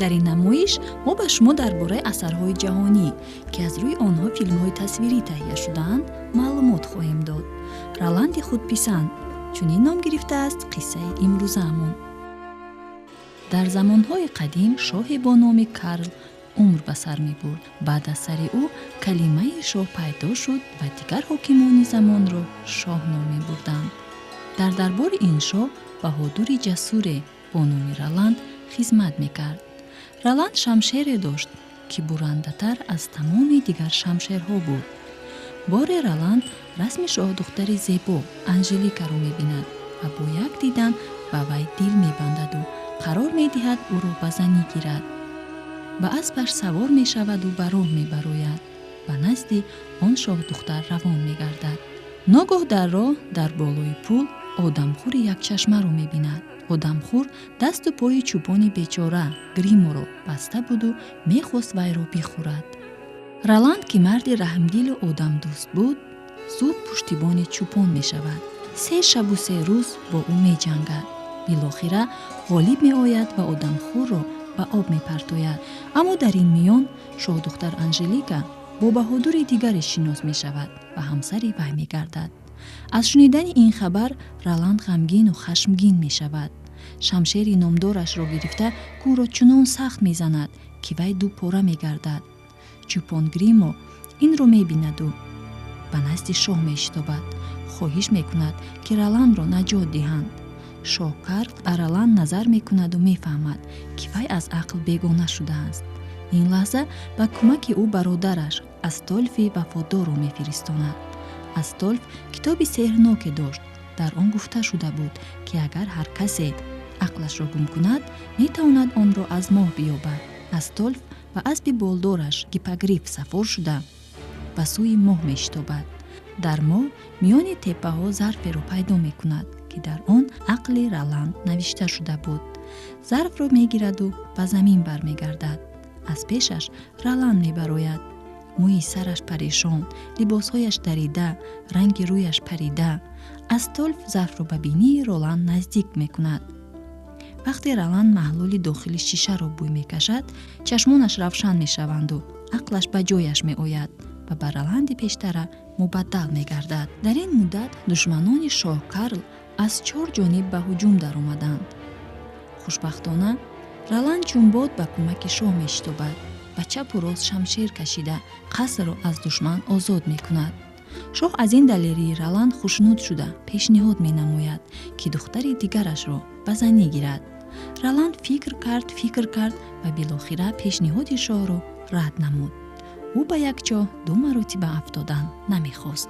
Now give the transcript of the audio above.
дар ин намоиш мо ба шумо дар бораи асарҳои ҷаҳонӣ ки аз рӯи онҳо филмҳои тасвирӣ таҳия шудаанд маълумот хоҳем дод. Роланди худписанд чунин ном гирифтааст қиссаи имрӯзаамон. дар замонҳои қадим шоҳе бо номи Карл умр ба сар мебурд. баъд аз сари ӯ калимаи шоҳ пайдо шуд ва дигар ҳокимони замонро шоҳ ном мебурданд. дар дарбори ин шоҳ баҳодури ҷасуре бо номи Роланд хизмат мекард. Роланд шамшере дошт ки бурандатар аз тамоми дигар шамшерҳо буд. боре Роланд расми шоҳдухтари зебо Анжеликаро мебинад ва бо як дидан ба вай дил мебандаду қарор медиҳад ӯро ба занӣ гирад. ба аспаш савор мешаваду ба роҳ мебарояд. ба назди он шоҳдухтар равон мегардад. ногоҳ дар роҳ дар болои пул одамхӯри якчашмаро мебинад. одамхӯр дасту пои чӯпони бечора Гриморо баста буду мехост вайро бихӯрад. Роланд ки марди раҳмдилу одамдӯст буд, зуд пуштибони чӯпон мешавад. 3 шабу 3 рӯз бо ӯ меҷангад. билохира ғолиб меояд ва одамхӯрро ба об мепартояд. аммо дар ин миён шоҳдухтар Анжелика бо баҳодури дигаре шинос мешавад ва ҳамсари вай мегардад. аз шунидани ин хабар Роланд ғамгину хашмгин мешавад. шамшери номдорашро гирифта кӯро чунон сахт мезанад ки вай ду пора мегардад. чӯпон Гримо инро мебинаду ба назди шоҳ мешитобад. хоҳиш мекунад ки Роландро наҷот диҳанд. шоҳ Карл ба Роланд назар мекунаду мефаҳмад ки вай аз ақл бегона шудааст. ин лаҳза ба кӯмаки ӯ бародараш Астолфи вафодорро мефиристонад. Астолф китоби сеҳрноке дошт. дар он гуфта шуда буд ки агар ҳар касе ақлашро гум кунад метавонад онро аз моҳ биёбад. Астолф ва аспи болдораш Гиппогриф сафор шуда ба сӯи моҳ мешитобад. дар моҳ миёни теппаҳо зарферо пайдо мекунад ки дар он ақли Роланд навишта шуда буд. зарфро мегираду ба замин бармегардад. аз пешаш Роланд мебарояд. мӯи сараш парешон, либосҳояш дарида, ранги рӯяш парида. Астолф зарфро ба бинии Роланд наздик мекунад. вақте Роланд маҳлули дохили шишаро бӯй мекашад, чашмонаш равшан мешаванду ақлаш ба ҷояш меояд ва ба Роланди пештара мубаддал мегардад. дар ин муддат душманони шоҳ Карл аз 4 ҷониб ба ҳуҷум даромаданд. хушбахтона Роланд чун бод ба кӯмаки шоҳ мешитобад. ба чапу рост шамшер кашида қасрро аз душман озод мекунад. шоҳ аз ин далерии Роланд хушнуд шуда пешниҳод менамояд ки духтари дигарашро ба занӣ гирад. Роланд фикр кард ва билохира пешниҳоди шоҳро рад намуд. ӯ ба як ҷо 2 маротиба афтодан намехост.